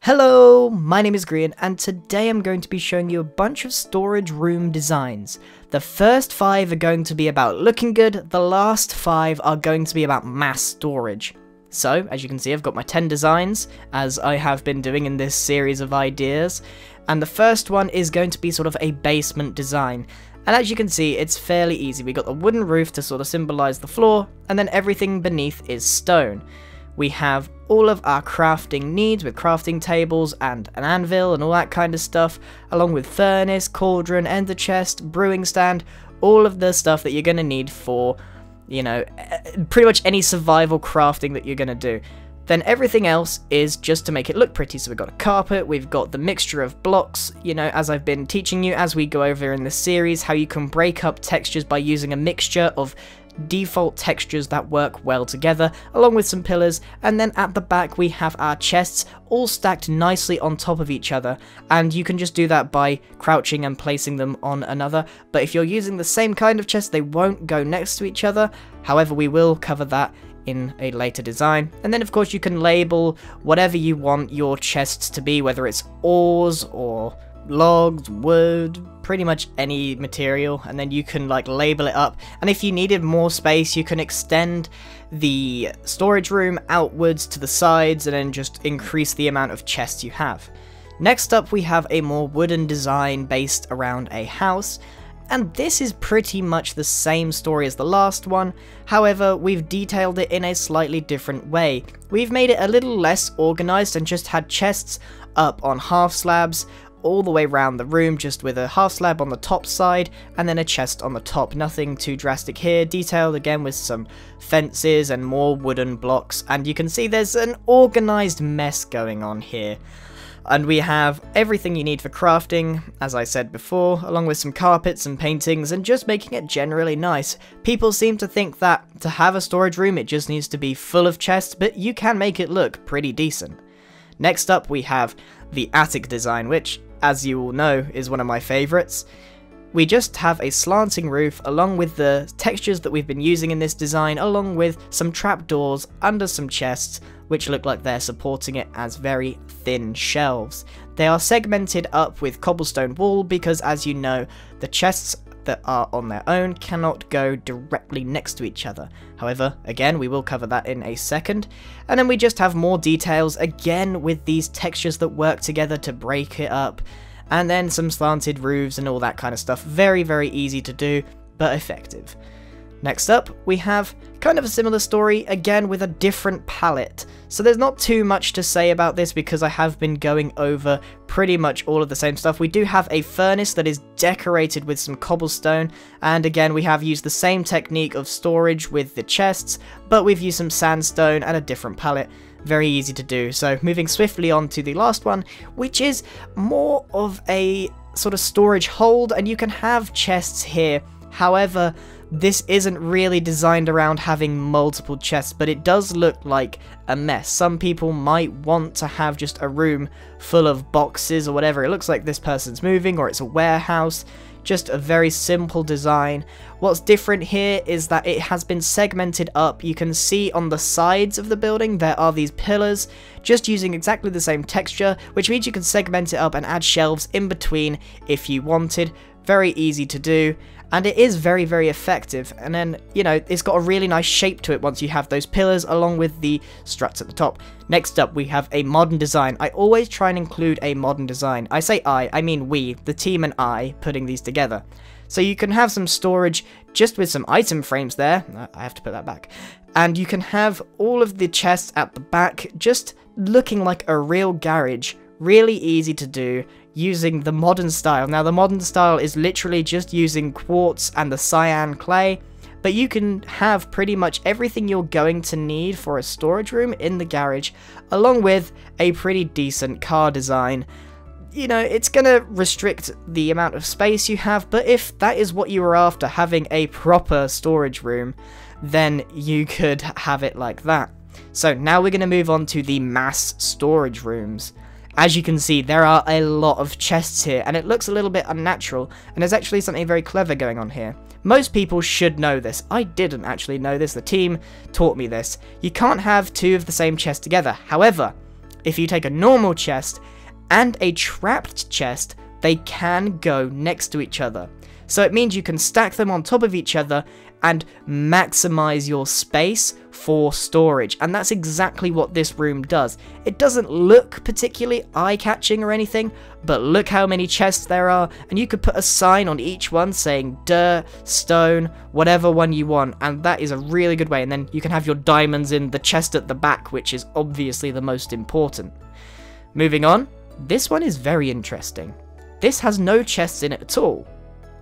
Hello, my name is Grian, and today I'm going to be showing you a bunch of storage room designs. The first 5 are going to be about looking good, the last 5 are going to be about mass storage. So, as you can see, I've got my 10 designs, as I have been doing in this series of ideas, and the first one is going to be sort of a basement design. And as you can see, it's fairly easy. We got the wooden roof to sort of symbolize the floor, and then everything beneath is stone. We have all of our crafting needs with crafting tables and an anvil and all that kind of stuff, along with furnace, cauldron, ender chest, brewing stand, all of the stuff that you're going to need for, you know, pretty much any survival crafting that you're going to do. Then everything else is just to make it look pretty. So we've got a carpet, we've got the mixture of blocks, you know, as I've been teaching you as we go over in this series, how you can break up textures by using a mixture of default textures that work well together, along with some pillars. And then at the back we have our chests all stacked nicely on top of each other, and you can just do that by crouching and placing them on another. But if you're using the same kind of chest, they won't go next to each other. However, we will cover that in a later design. And then of course you can label whatever you want your chests to be, whether it's ores or logs, wood, pretty much any material, and then you can like label it up. And if you needed more space, you can extend the storage room outwards to the sides and then just increase the amount of chests you have. Next up we have a more wooden design based around a house, and this is pretty much the same story as the last one. However, we've detailed it in a slightly different way. We've made it a little less organized and just had chests up on half slabs all the way around the room, just with a half slab on the top side and then a chest on the top. Nothing too drastic here, detailed again with some fences and more wooden blocks, and you can see there's an organized mess going on here. And we have everything you need for crafting, as I said before, along with some carpets and paintings and just making it generally nice. People seem to think that to have a storage room it just needs to be full of chests, but you can make it look pretty decent. Next up we have the attic design, which, as you all know, is one of my favourites. We just have a slanting roof along with the textures that we've been using in this design, along with some trapdoors under some chests which look like they're supporting it as very thin shelves. They are segmented up with cobblestone wool because, as you know, the chests that are on their own cannot go directly next to each other. However, again, we will cover that in a second. And then we just have more details, again with these textures that work together to break it up, and then some slanted roofs and all that kind of stuff. Very, very easy to do, but effective. Next up, we have kind of a similar story, again with a different palette. So there's not too much to say about this because I have been going over pretty much all of the same stuff. We do have a furnace that is decorated with some cobblestone, and again we have used the same technique of storage with the chests, but we've used some sandstone and a different palette. Very easy to do. So moving swiftly on to the last one, which is more of a sort of storage hold, and you can have chests here. However, this isn't really designed around having multiple chests, but it does look like a mess. Some people might want to have just a room full of boxes or whatever. It looks like this person's moving, or it's a warehouse. Just a very simple design. What's different here is that it has been segmented up. You can see on the sides of the building there are these pillars, just using exactly the same texture, which means you can segment it up and add shelves in between if you wanted. Very easy to do, and it is very, very effective. And then, you know, it's got a really nice shape to it once you have those pillars along with the struts at the top. Next up, we have a modern design. I always try and include a modern design. I say I mean we, the team and I, putting these together. So you can have some storage just with some item frames there. I have to put that back. And you can have all of the chests at the back just looking like a real garage. Really easy to do, using the modern style. Now the modern style is literally just using quartz and the cyan clay, but you can have pretty much everything you're going to need for a storage room in the garage, along with a pretty decent car design. You know, it's gonna restrict the amount of space you have, but if that is what you were after, having a proper storage room, then you could have it like that. So now we're gonna move on to the mass storage rooms. As you can see, there are a lot of chests here, and it looks a little bit unnatural, and there's actually something very clever going on here. Most people should know this. I didn't actually know this, the team taught me this. You can't have 2 of the same chest together. However, if you take a normal chest and a trapped chest, they can go next to each other. So it means you can stack them on top of each other and maximize your space for storage. And that's exactly what this room does. It doesn't look particularly eye-catching or anything, but look how many chests there are, and you could put a sign on each one saying dirt, stone, whatever one you want, and that is a really good way. And then you can have your diamonds in the chest at the back, which is obviously the most important. Moving on, this one is very interesting. This has no chests in it at all.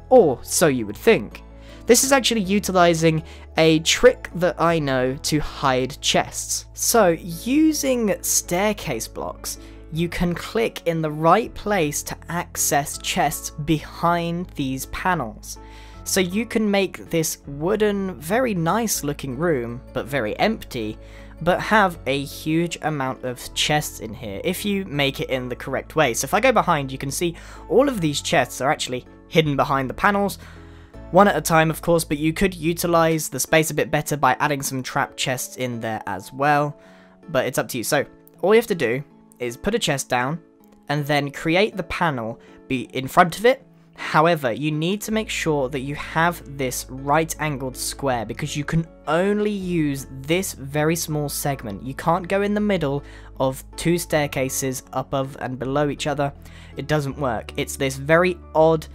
Or so you would think. This is actually utilizing a trick that I know to hide chests. So, using staircase blocks, you can click in the right place to access chests behind these panels. So you can make this wooden, very nice looking room, but very empty, but have a huge amount of chests in here if you make it in the correct way. So if I go behind, you can see all of these chests are actually hidden behind the panels, one at a time of course, but you could utilize the space a bit better by adding some trap chests in there as well, but it's up to you. So all you have to do is put a chest down and then create the panel be in front of it. However, you need to make sure that you have this right angled square, because you can only use this very small segment. You can't go in the middle of two staircases above and below each other. It doesn't work. It's this very odd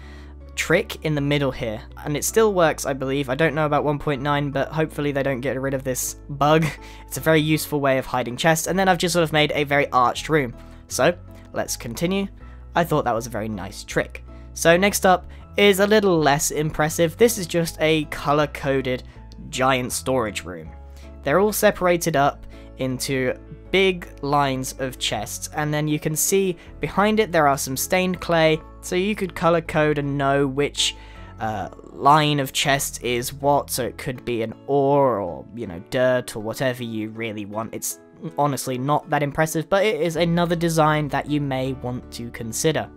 trick in the middle here, and it still works, I believe. I don't know about 1.9, but hopefully they don't get rid of this bug. It's a very useful way of hiding chests, and then I've just sort of made a very arched room. So let's continue. I thought that was a very nice trick. So next up is a little less impressive. This is just a color-coded giant storage room. They're all separated up into big lines of chests, and then you can see behind it there are some stained clay, so you could color code and know which line of chest is what. So it could be an ore, or you know, dirt, or whatever you really want. It's honestly not that impressive, but it is another design that you may want to consider.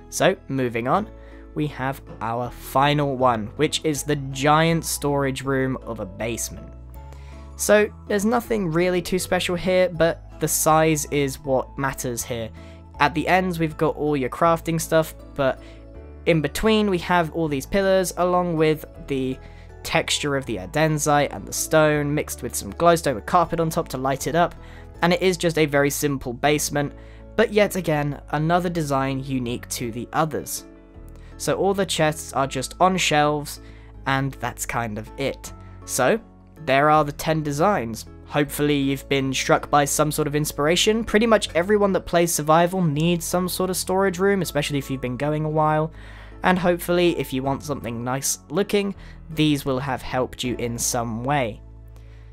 So moving on, we have our final one, which is the giant storage room of a basement. So there's nothing really too special here, but the size is what matters here. At the ends we've got all your crafting stuff, but in between we have all these pillars along with the texture of the andesite and the stone mixed with some glowstone with carpet on top to light it up, and it is just a very simple basement, but yet again another design unique to the others. So all the chests are just on shelves, and that's kind of it. So there are the 10 designs. Hopefully you've been struck by some sort of inspiration. Pretty much everyone that plays survival needs some sort of storage room, especially if you've been going a while. And hopefully if you want something nice looking, these will have helped you in some way.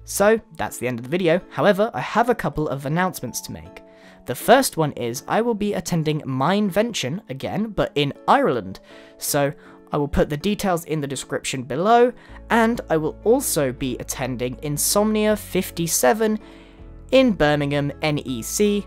So that's the end of the video. However, I have a couple of announcements to make. The first one is I will be attending MINEVENTION again, but in Ireland. So I will put the details in the description below, and I will also be attending INSOMNIA 57 in Birmingham, NEC,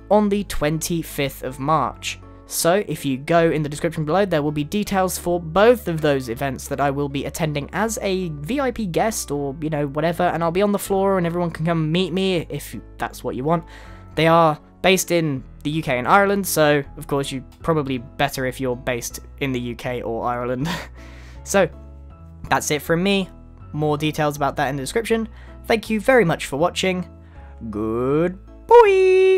on the 25th of March. So if you go in the description below, there will be details for both of those events that I will be attending as a VIP guest, or you know, whatever, and I'll be on the floor and everyone can come meet me if that's what you want. They are based in the UK and Ireland, so of course you're probably better if you're based in the UK or Ireland. So that's it from me. More details about that in the description. Thank you very much for watching. Goodbye!